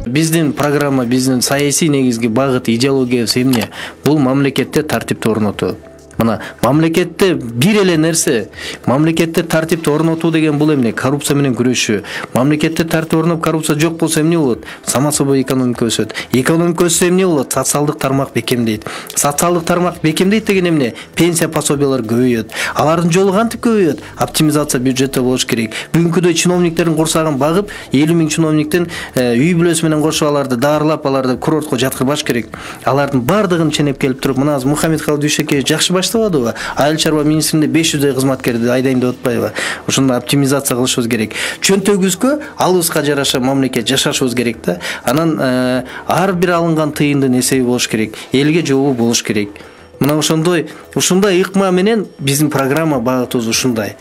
Биздин программа, биздин саясий негизги багыт, идеологиясы эмне? Бул мамлекетте тартипти орнотуу. Мына мамлекетте бир эле нерсе, мамлекетте тартипти орнотуу деген бул эмне? Коррупция менен күрөшүү. Мамлекетте тартип орноп коррупция жок болсо эмне болот? Сама собой экономика өсөт. Экономика өссө эмне болот? Социалдык тармак бекемдейт. Социалдык тармак бекемдейт деген эмне? Пенсия пособиялар көбөйөт. Алардын жолу кантип көбөйөт? Оптимизация бюджетте болуш керек. Бүгүнкүдөй чиновниктердин курсагын багып, 50 000 чиновниктен үй бүлөсү менен кошуп аларды даарылап, аларды курортко жаткырбаш керек. Алардын бардыгын ченеп келип туруп, мына Мухаммедкалый Дүйшөкеев жакшы баштабадыбы? Айыл чарба министринде 500 кызматкерди айдайын деп атпайбы? Ошондо оптимизация кылышыбыз керек. Чөнтөгүбүзгө алыбызга жараша мамлекет жашашыбыз керек да. Анан ар бир алынган тыйындын эсеби болуш керек. Элге жообу болуш керек. Мына ушундай ыкма менен биздин программа багытыбыз ушундай.